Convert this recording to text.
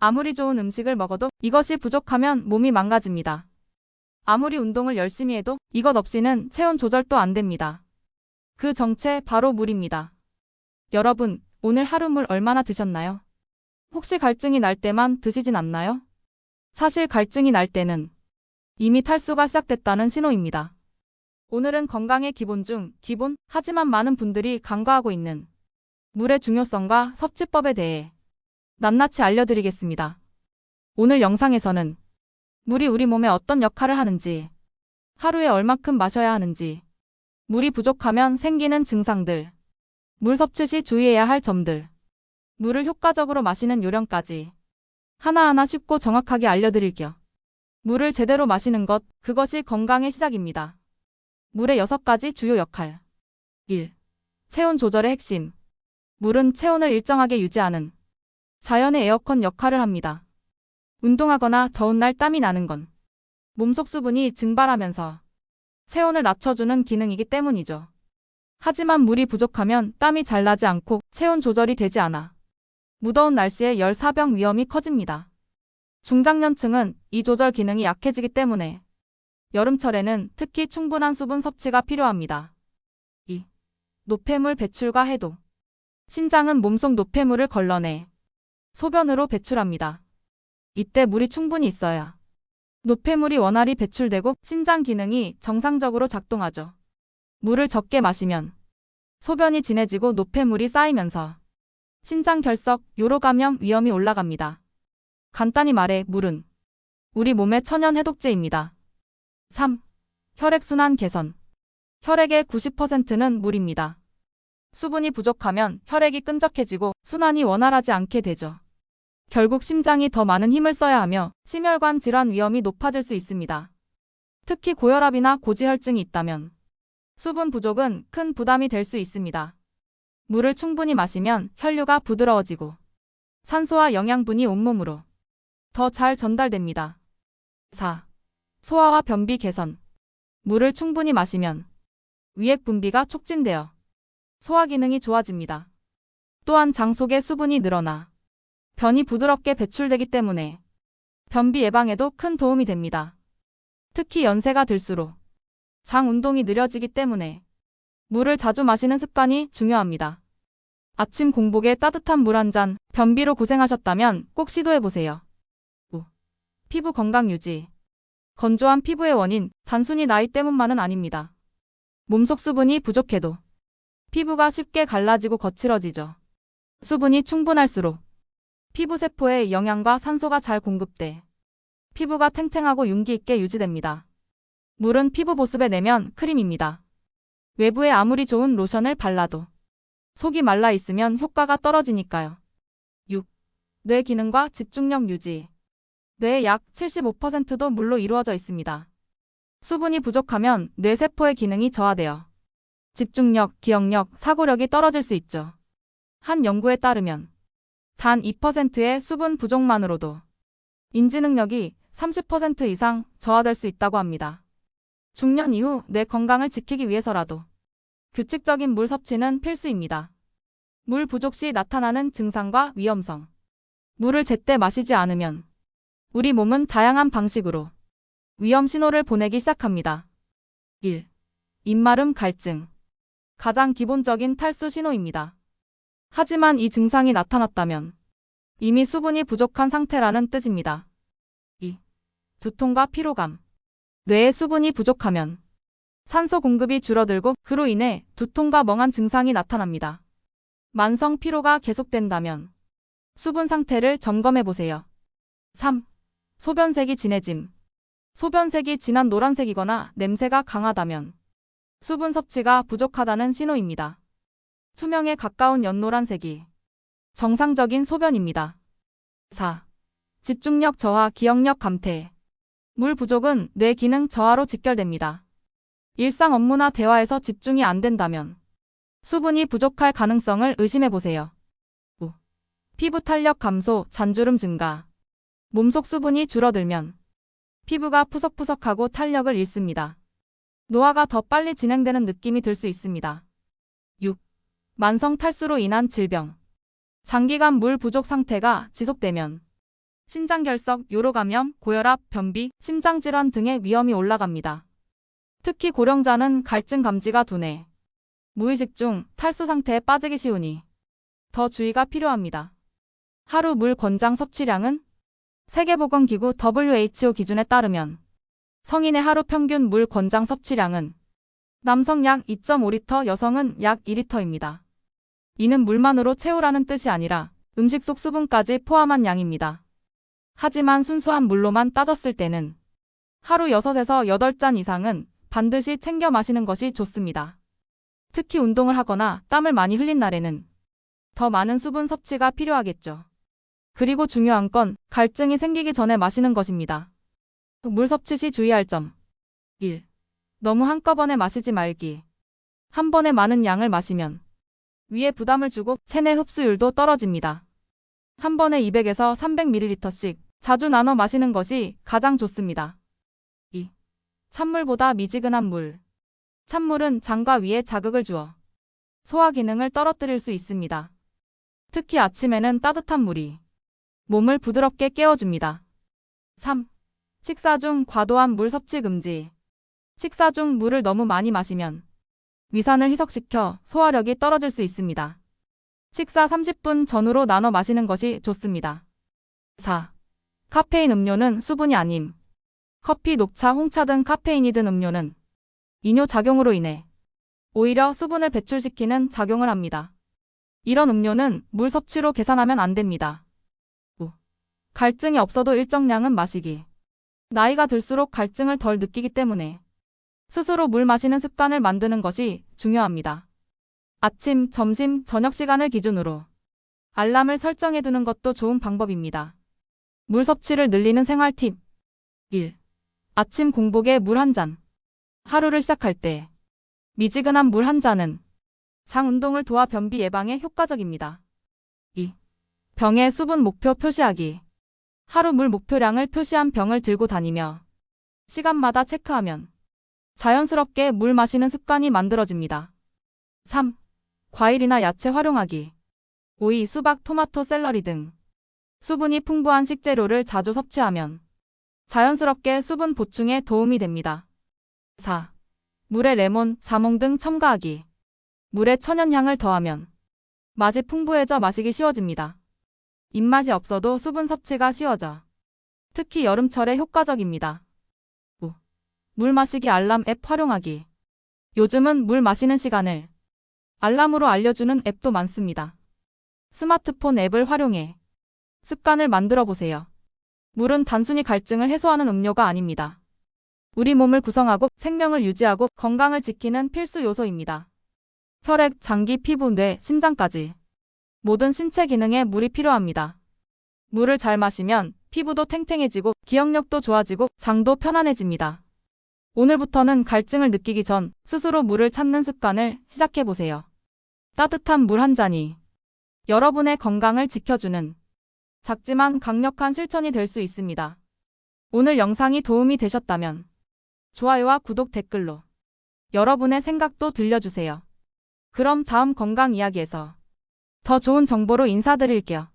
아무리 좋은 음식을 먹어도 이것이 부족하면 몸이 망가집니다. 아무리 운동을 열심히 해도 이것 없이는 체온 조절도 안 됩니다. 그 정체 바로 물입니다. 여러분, 오늘 하루 물 얼마나 드셨나요? 혹시 갈증이 날 때만 드시진 않나요? 사실 갈증이 날 때는 이미 탈수가 시작됐다는 신호입니다. 오늘은 건강의 기본 중 기본, 하지만 많은 분들이 간과하고 있는 물의 중요성과 섭취법에 대해 낱낱이 알려드리겠습니다. 오늘 영상에서는 물이 우리 몸에 어떤 역할을 하는지, 하루에 얼마큼 마셔야 하는지, 물이 부족하면 생기는 증상들, 물 섭취 시 주의해야 할 점들, 물을 효과적으로 마시는 요령까지 하나하나 쉽고 정확하게 알려드릴게요. 물을 제대로 마시는 것, 그것이 건강의 시작입니다. 물의 6가지 주요 역할. 1. 체온 조절의 핵심. 물은 체온을 일정하게 유지하는 자연의 에어컨 역할을 합니다. 운동하거나 더운 날 땀이 나는 건 몸속 수분이 증발하면서 체온을 낮춰주는 기능이기 때문이죠. 하지만 물이 부족하면 땀이 잘 나지 않고 체온 조절이 되지 않아 무더운 날씨에 열사병 위험이 커집니다. 중장년층은 이 조절 기능이 약해지기 때문에 여름철에는 특히 충분한 수분 섭취가 필요합니다. 2. 노폐물 배출과 해독. 신장은 몸속 노폐물을 걸러내 소변으로 배출합니다. 이때 물이 충분히 있어야 노폐물이 원활히 배출되고 신장 기능이 정상적으로 작동하죠. 물을 적게 마시면 소변이 진해지고 노폐물이 쌓이면서 신장 결석, 요로 감염 위험이 올라갑니다. 간단히 말해 물은 우리 몸의 천연 해독제입니다. 3. 혈액순환 개선. 혈액의 90%는 물입니다. 수분이 부족하면 혈액이 끈적해지고 순환이 원활하지 않게 되죠. 결국 심장이 더 많은 힘을 써야 하며 심혈관 질환 위험이 높아질 수 있습니다. 특히 고혈압이나 고지혈증이 있다면 수분 부족은 큰 부담이 될 수 있습니다. 물을 충분히 마시면 혈류가 부드러워지고 산소와 영양분이 온몸으로 더 잘 전달됩니다. 4. 소화와 변비 개선. 물을 충분히 마시면 위액 분비가 촉진되어 소화 기능이 좋아집니다. 또한 장 속의 수분이 늘어나 변이 부드럽게 배출되기 때문에 변비 예방에도 큰 도움이 됩니다. 특히 연세가 들수록 장 운동이 느려지기 때문에 물을 자주 마시는 습관이 중요합니다. 아침 공복에 따뜻한 물 한 잔, 변비로 고생하셨다면 꼭 시도해보세요. 5. 피부 건강 유지. 건조한 피부의 원인, 단순히 나이 때문만은 아닙니다. 몸속 수분이 부족해도 피부가 쉽게 갈라지고 거칠어지죠. 수분이 충분할수록 피부 세포에 영양과 산소가 잘 공급돼 피부가 탱탱하고 윤기 있게 유지됩니다. 물은 피부 보습의 내면 크림입니다. 외부에 아무리 좋은 로션을 발라도 속이 말라 있으면 효과가 떨어지니까요. 6. 뇌 기능과 집중력 유지. 뇌의 약 75%도 물로 이루어져 있습니다. 수분이 부족하면 뇌세포의 기능이 저하되어 집중력, 기억력, 사고력이 떨어질 수 있죠. 한 연구에 따르면 단 2%의 수분 부족만으로도 인지 능력이 30% 이상 저하될 수 있다고 합니다. 중년 이후 뇌 건강을 지키기 위해서라도 규칙적인 물 섭취는 필수입니다. 물 부족 시 나타나는 증상과 위험성. 물을 제때 마시지 않으면 우리 몸은 다양한 방식으로 위험 신호를 보내기 시작합니다. 1. 입마름 갈증. 가장 기본적인 탈수 신호입니다. 하지만 이 증상이 나타났다면 이미 수분이 부족한 상태라는 뜻입니다. 2. 두통과 피로감. 뇌에 수분이 부족하면 산소 공급이 줄어들고 그로 인해 두통과 멍한 증상이 나타납니다. 만성 피로가 계속된다면 수분 상태를 점검해보세요. 3. 소변색이 진해짐. 소변색이 진한 노란색이거나 냄새가 강하다면 수분 섭취가 부족하다는 신호입니다. 투명에 가까운 연노란색이 정상적인 소변입니다. 4. 집중력 저하, 기억력 감퇴. 물 부족은 뇌 기능 저하로 직결됩니다. 일상 업무나 대화에서 집중이 안 된다면 수분이 부족할 가능성을 의심해보세요. 5. 피부 탄력 감소, 잔주름 증가. 몸속 수분이 줄어들면 피부가 푸석푸석하고 탄력을 잃습니다. 노화가 더 빨리 진행되는 느낌이 들 수 있습니다. 6. 만성 탈수로 인한 질병. 장기간 물 부족 상태가 지속되면 신장결석, 요로감염, 고혈압, 변비, 심장질환 등의 위험이 올라갑니다. 특히 고령자는 갈증 감지가 둔해 무의식 중 탈수 상태에 빠지기 쉬우니 더 주의가 필요합니다. 하루 물 권장 섭취량은 세계보건기구 WHO 기준에 따르면 성인의 하루 평균 물 권장 섭취량은 남성 약 2.5리터, 여성은 약 2리터입니다. 이는 물만으로 채우라는 뜻이 아니라 음식 속 수분까지 포함한 양입니다. 하지만 순수한 물로만 따졌을 때는 하루 6에서 8잔 이상은 반드시 챙겨 마시는 것이 좋습니다. 특히 운동을 하거나 땀을 많이 흘린 날에는 더 많은 수분 섭취가 필요하겠죠. 그리고 중요한 건 갈증이 생기기 전에 마시는 것입니다. 물 섭취 시 주의할 점. 1. 너무 한꺼번에 마시지 말기. 한 번에 많은 양을 마시면 위에 부담을 주고 체내 흡수율도 떨어집니다. 한 번에 200에서 300ml씩 자주 나눠 마시는 것이 가장 좋습니다. 2. 찬물보다 미지근한 물. 찬물은 장과 위에 자극을 주어 소화 기능을 떨어뜨릴 수 있습니다. 특히 아침에는 따뜻한 물이 몸을 부드럽게 깨워줍니다. 3. 식사 중 과도한 물 섭취 금지. 식사 중 물을 너무 많이 마시면 위산을 희석시켜 소화력이 떨어질 수 있습니다. 식사 30분 전후로 나눠 마시는 것이 좋습니다. 4. 카페인 음료는 수분이 아님. 커피, 녹차, 홍차 등 카페인이 든 음료는 이뇨 작용으로 인해 오히려 수분을 배출시키는 작용을 합니다. 이런 음료는 물 섭취로 계산하면 안 됩니다. 5. 갈증이 없어도 일정량은 마시기. 나이가 들수록 갈증을 덜 느끼기 때문에 스스로 물 마시는 습관을 만드는 것이 중요합니다. 아침, 점심, 저녁 시간을 기준으로 알람을 설정해 두는 것도 좋은 방법입니다. 물 섭취를 늘리는 생활 팁. 1. 아침 공복에 물 한 잔. 하루를 시작할 때 미지근한 물 한 잔은 장 운동을 도와 변비 예방에 효과적입니다. 2. 병의 수분 목표 표시하기. 하루 물 목표량을 표시한 병을 들고 다니며 시간마다 체크하면 자연스럽게 물 마시는 습관이 만들어집니다. 3. 과일이나 야채 활용하기. 오이, 수박, 토마토, 샐러리 등 수분이 풍부한 식재료를 자주 섭취하면 자연스럽게 수분 보충에 도움이 됩니다. 4. 물에 레몬, 자몽 등 첨가하기. 물에 천연향을 더하면 맛이 풍부해져 마시기 쉬워집니다. 입맛이 없어도 수분 섭취가 쉬워져 특히 여름철에 효과적입니다. 5. 물 마시기 알람 앱 활용하기. 요즘은 물 마시는 시간을 알람으로 알려주는 앱도 많습니다. 스마트폰 앱을 활용해 습관을 만들어 보세요. 물은 단순히 갈증을 해소하는 음료가 아닙니다. 우리 몸을 구성하고 생명을 유지하고 건강을 지키는 필수 요소입니다. 혈액, 장기, 피부, 뇌, 심장까지 모든 신체 기능에 물이 필요합니다. 물을 잘 마시면 피부도 탱탱해지고 기억력도 좋아지고 장도 편안해집니다. 오늘부터는 갈증을 느끼기 전 스스로 물을 찾는 습관을 시작해보세요. 따뜻한 물 한 잔이 여러분의 건강을 지켜주는 작지만 강력한 실천이 될 수 있습니다. 오늘 영상이 도움이 되셨다면 좋아요와 구독, 댓글로 여러분의 생각도 들려주세요. 그럼 다음 건강 이야기에서 더 좋은 정보로 인사드릴게요.